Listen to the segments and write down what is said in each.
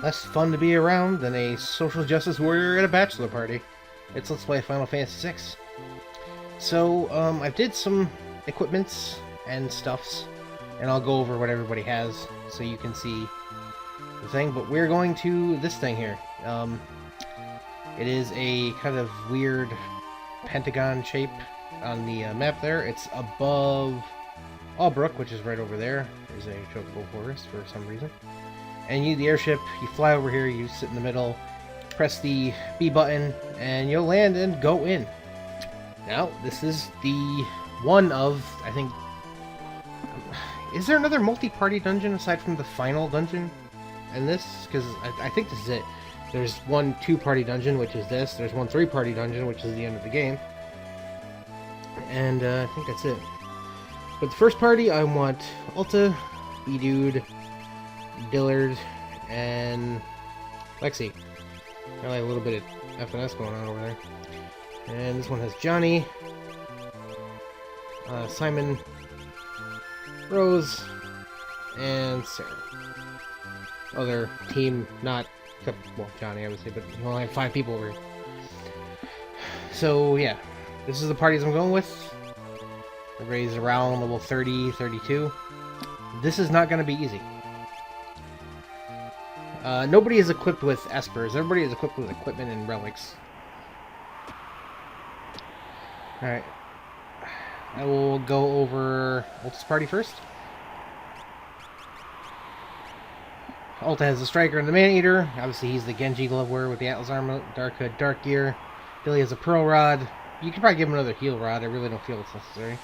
Less fun to be around than a social justice warrior at a bachelor party. Let's play Final Fantasy VI. So, I did some equipments and stuffs, and I'll go over what everybody has so you can see the thing, but we're going to this thing here. It is a kind of weird pentagon shape on the map there. It's above Albrook, which is right over there. There's a Chocobo Forest for some reason. And you, the airship, you fly over here, you sit in the middle, press the B button, and you'll land and go in. Now, this is the one of, I think... Is there another multi-party dungeon aside from the final dungeon in this? Because I think this is it. There's one 2-party dungeon, which is this. There's one 3-party dungeon, which is the end of the game. And I think that's it. But the first party, I want Alta, B-Dude, Dillard, and Lexi. I like a little bit of FNS going on over there. And this one has Johnny, Simon, Rose, and Sarah. Other team, not except, well, Johnny, I would say, but you only have 5 people over here. So, yeah. This is the parties I'm going with. Everybody's around level 30, 32. This is not going to be easy. Nobody is equipped with Espers. Everybody is equipped with equipment and relics. Alright. I will go over Alta's party first. Alta has the Striker and the Man-Eater. Obviously, he's the Genji glove wearer with the Atlas armor, Dark Hood, Dark Gear. Billy has a Pearl Rod. You could probably give him another Heal Rod. I really don't feel it's necessary.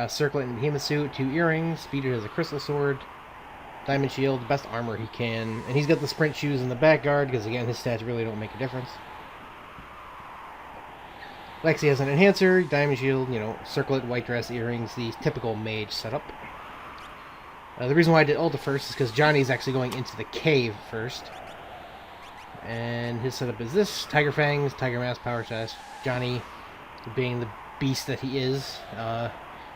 Circlet and Behemoth Suit, 2 earrings. Speeder has a Crystal Sword. Diamond Shield, best armor he can. And he's got the Sprint Shoes and the Back Guard, because again, his stats really don't make a difference. Lexi has an Enhancer, Diamond Shield, you know, Circlet, White Dress, earrings, the typical mage setup. The reason why I did Ulta first is because Johnny's actually going into the cave first. And his setup is this: Tiger Fangs, Tiger Mask, Power Chest. Johnny, being the beast that he is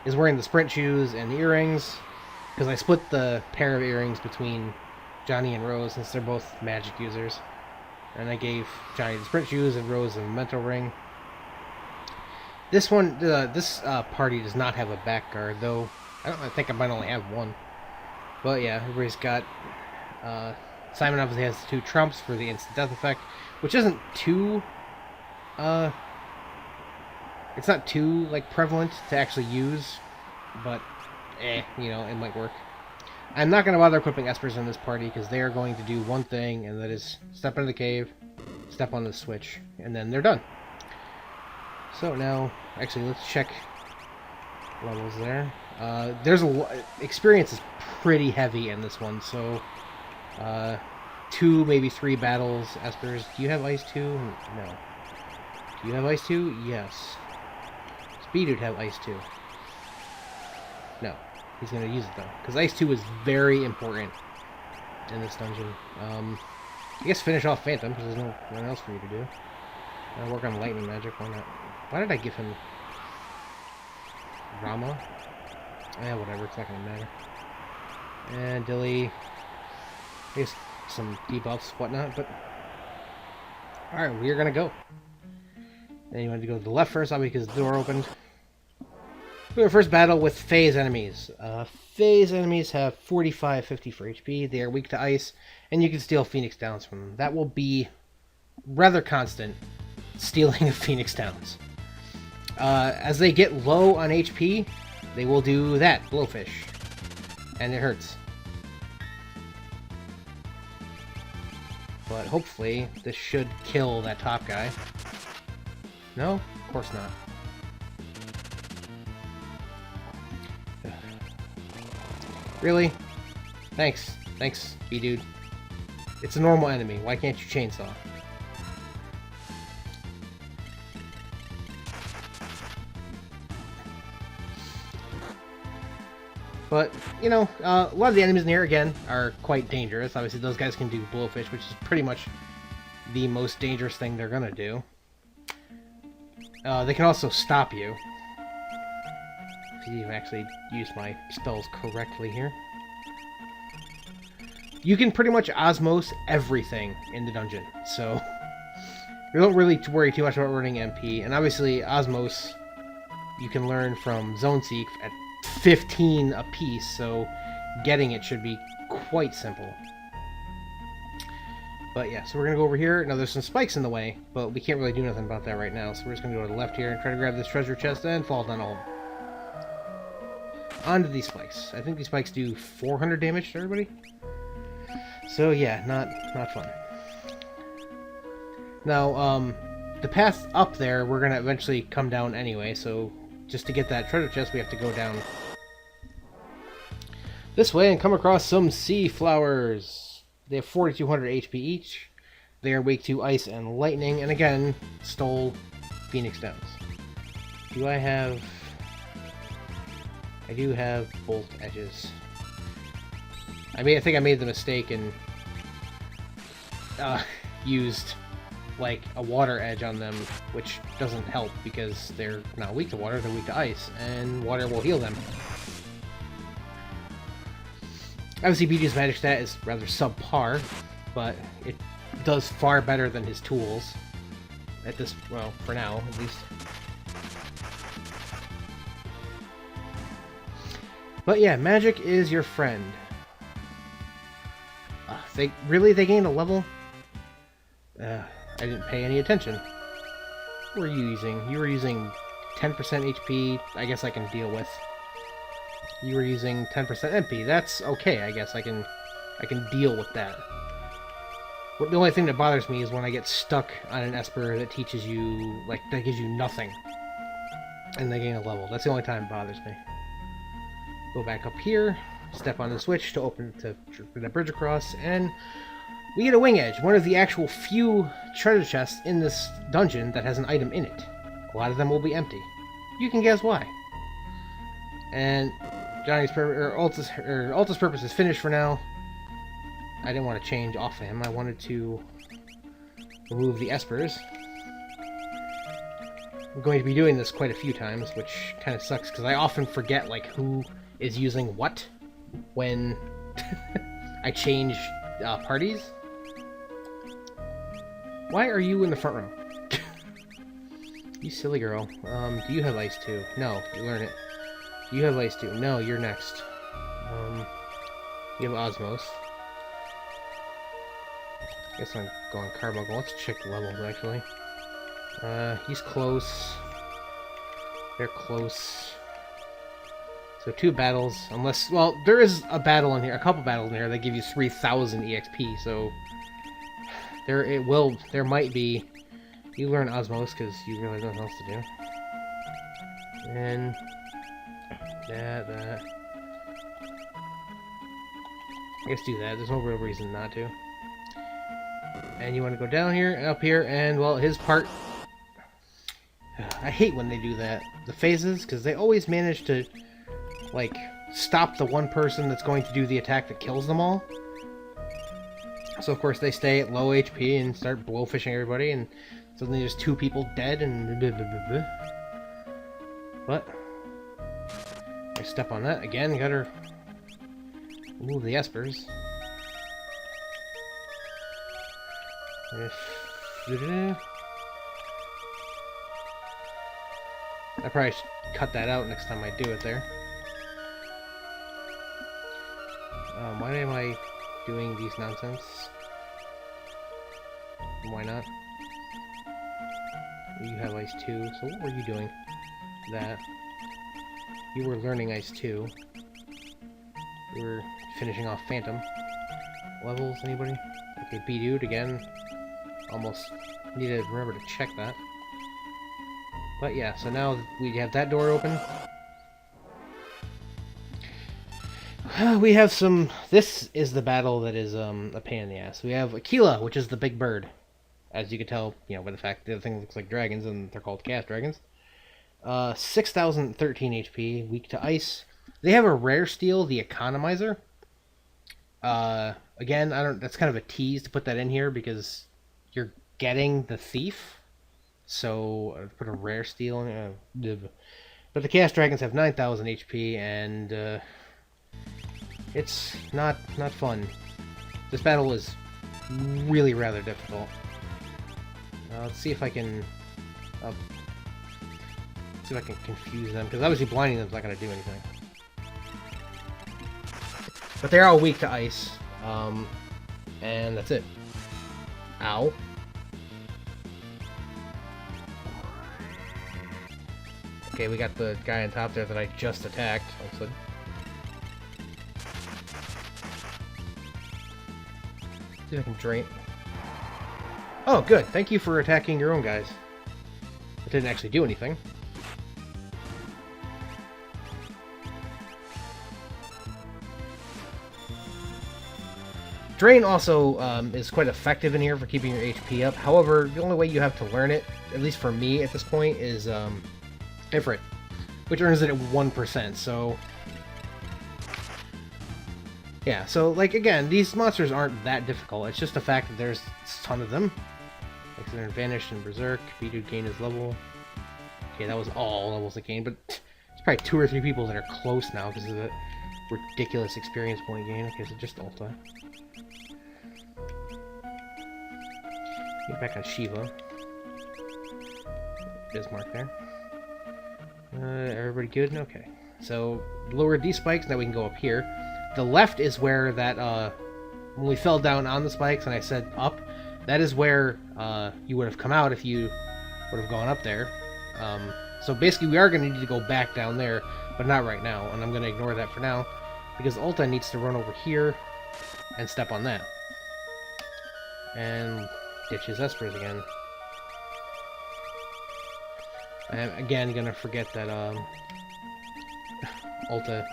wearing the Sprint Shoes and the earrings. Because I split the pair of earrings between Johnny and Rose since they're both magic users. And I gave Johnny the Sprint Shoes and Rose the Memento Ring. This one, this party does not have a back guard, though. I think I might only have one. But yeah, everybody's got... Simon obviously has 2 trumps for the instant death effect, which isn't too... it's not too, like, prevalent to actually use, but, you know, it might work. I'm not going to bother equipping Espers in this party, because they are going to do one thing, and that is step into the cave, step on the switch, and then they're done. So now, actually, let's check levels there. There's experience is pretty heavy in this one, so 2, maybe 3 battles. Espers, do you have Ice 2? No. Do you have Ice 2? Yes. Speed would have Ice 2. No. He's going to use it, though. Because Ice 2 is very important in this dungeon. I guess finish off Phantom, because there's nothing else for you to do. I'll work on Lightning Magic, why not? Why did I give him Rama? Whatever, it's not going to matter. And Dilly, I guess some debuffs, whatnot, but... Alright, we're going to go. Then you want to go to the left first, obviously, because the door opened. We have first battle with phase enemies. Phase enemies have 45-50 for HP. They are weak to ice, and you can steal Phoenix Downs from them. That will be rather constant, stealing of Phoenix Downs. As they get low on HP, they will do that, Blowfish. And it hurts. But hopefully, this should kill that top guy. No? Of course not. Really? Thanks. Thanks, B-Dude. It's a normal enemy. Why can't you chainsaw? But, you know, a lot of the enemies in here, again, are quite dangerous. Obviously, those guys can do Blowfish, which is pretty much the most dangerous thing they're gonna do. They can also stop you. If you actually use my spells correctly here. You can pretty much osmose everything in the dungeon, so you don't really worry too much about learning MP. And obviously, Osmose you can learn from Zone Seek at 15 apiece, so getting it should be quite simple. But yeah, so we're going to go over here. Now, there's some spikes in the way, but we can't really do nothing about that right now. So we're just going to go to the left here and try to grab this treasure chest and fall down all of them. Onto these spikes. I think these spikes do 400 damage to everybody. So yeah, not fun. Now, the path up there, we're going to eventually come down anyway, so just to get that treasure chest, we have to go down this way and come across some sea flowers. They have 4,200 HP each. They are weak to ice and lightning, and again, stole Phoenix Downs. Do I have... I do have bolt edges. I think I made the mistake and used like a water edge on them, which doesn't help because they're not weak to water, they're weak to ice, and water will heal them. Obviously, Biju's magic stat is rather subpar, but it does far better than his tools. At this, well, for now, at least. But yeah, magic is your friend. They gained a level? I didn't pay any attention. What were you using? You were using 10% HP, I guess I can deal with. You were using 10% MP. That's okay, I guess. I can deal with that. The only thing that bothers me is when I get stuck on an Esper that teaches you, like, that gives you nothing. And they gain a level. That's the only time it bothers me. Go back up here, step on the switch to open the bridge across, and we get a wing edge, one of the actual few treasure chests in this dungeon that has an item in it. A lot of them will be empty. You can guess why. And Alta's purpose is finished for now. I didn't want to change off of him. I wanted to remove the Espers. I'm going to be doing this quite a few times, which kind of sucks because I often forget like who is using what when I change parties. Why are you in the front row? You silly girl. Do you have ice too? No, you learn it. Do you have ice too? No, you're next. You have Osmose. Guess I'm going Carbuncle. Let's check levels actually. He's close. They're close. So 2 battles, unless, well, there is a battle in here, a couple battles in here that give you 3,000 EXP, so there might be, you learn Osmose because you really don't know what else to do. And that. I guess do that, there's no real reason not to. And you want to go down here and up here, and well, his part, I hate when they do that, the phases, because they always manage to like, stop the one person that's going to do the attack that kills them all. So, of course, they stay at low HP and start blowfishing everybody, and suddenly there's 2 people dead, and blah, blah, blah, blah. But, I step on that again, gotta remove the Espers. I probably should cut that out next time I do it there. Why am I doing these nonsense? Why not? You have ice too, so what were you doing? That. You were learning ice too. You were finishing off Phantom. Levels, anybody? Okay, B-Dude again. Almost need to remember to check that. But yeah, so now we have that door open. We have some... This is the battle that is a pain in the ass. We have Aquila, which is the big bird. As you can tell, you know, by the fact the other thing looks like dragons, and they're called chaos dragons. 6,013 HP, weak to ice. They have a rare steel, the Economizer. Again, that's kind of a tease to put that in here, because you're getting the thief. So, put a rare steel in. But the chaos dragons have 9,000 HP, and... it's not fun. This battle was really rather difficult. Let's see if I can... see if I can confuse them, because obviously blinding them is not going to do anything. But they're all weak to ice. And that's it. Ow. Okay, we got the guy on top there that I just attacked. See if I can drain. Oh, good. Thank you for attacking your own guys. It didn't actually do anything. Drain also is quite effective in here for keeping your HP up. However, the only way you have to learn it, at least for me at this point, is Ifrit, which earns it at 1%, so... yeah, so, like, again, these monsters aren't that difficult. It's just the fact that there's a ton of them. Like, they're Vanished and Berserk. Bidoof gained his level. Okay, that was all levels that gained, but there's probably 2 or 3 people that are close now because of the ridiculous experience point gain. Okay, so just Ulta. Get back on Shiva. Bismarck there. Everybody good? Okay. So, lower these spikes, now we can go up here. The left is where that, when we fell down on the spikes and I said up, that is where you would have come out if you would have gone up there. So basically we are going to need to go back down there, but not right now, and I'm going to ignore that for now, because Ulta needs to run over here and step on that. And ditch his Espers again. I'm again going to forget that, Ulta...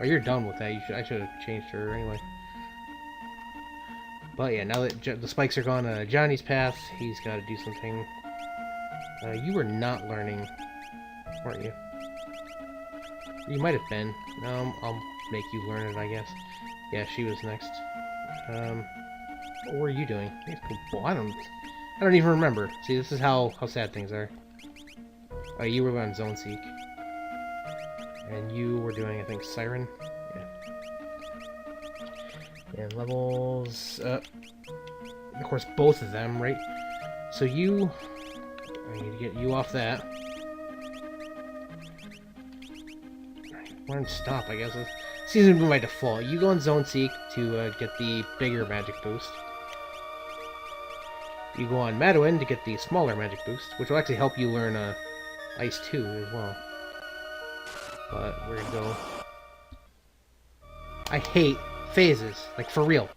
oh, you're done with that. I should have changed her anyway. But yeah, now that the spikes are gone on Johnny's path, he's got to do something. You were not learning, weren't you? You might have been. I'll make you learn it, I guess. Yeah, she was next. What were you doing? Well, I don't even remember. See, this is how sad things are. Oh, you were on Zone Seek. And you were doing, I think, Siren? Yeah. And levels... of course, both of them, right? So you... I need to get you off that. Learn Stop, I guess. Seems to be by default. You go on Zone Seek to get the bigger magic boost. You go on Madeline to get the smaller magic boost, which will actually help you learn Ice 2 as well. But we're gonna go... I hate phases, like for real.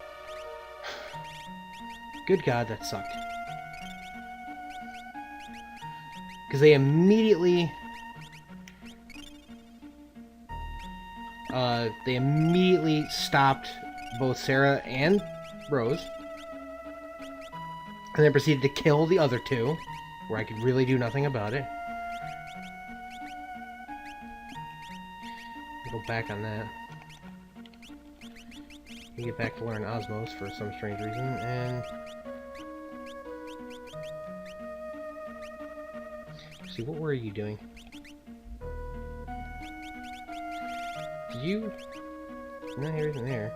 Good God, that sucked. Because they immediately... stopped both Sarah and Rose. And then proceeded to kill the other two, where I could really do nothing about it. Go back on that. You get back to learn Osmos for some strange reason, and... see, what were you doing? Did you... no, there isn't there.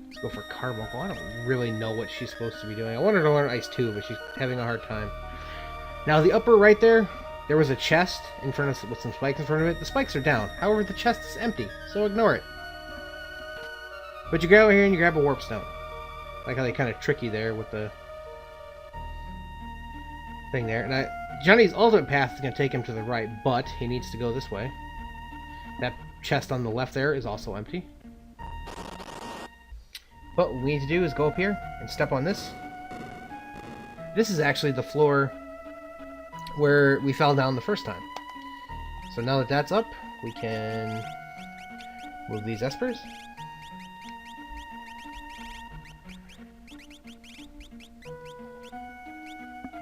Let's go for Carbuncle. I don't really know what she's supposed to be doing. I wanted to learn Ice 2, but she's having a hard time. Now, the upper right there, there was a chest in front of with some spikes in front of it. The spikes are down. However, the chest is empty, so ignore it. But you go over here and you grab a Warp Stone. Like how they kind of trick you there with the thing there. And Johnny's ultimate path is going to take him to the right, but he needs to go this way. That chest on the left there is also empty. But what we need to do is go up here and step on this. This is actually the floor where we fell down the first time. So now that that's up, we can move these Espers.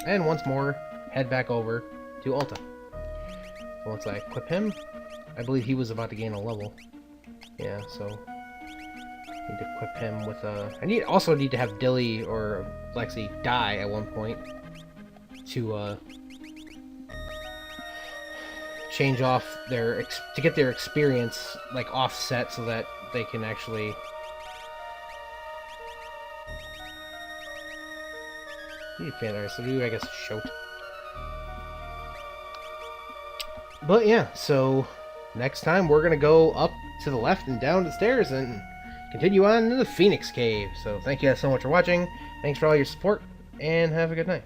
And once more, head back over to Ulta. So once I equip him, I believe he was about to gain a level. Yeah, so need to equip him with a... I also need to have Dilly or Lexi die at one point to change off their to get their experience like offset so that they can actually... Need fan art, so do I guess a shout. But yeah, so next time we're gonna go up to the left and down the stairs and continue on to the Phoenix Cave. So thank you guys so much for watching. Thanks for all your support, and have a good night.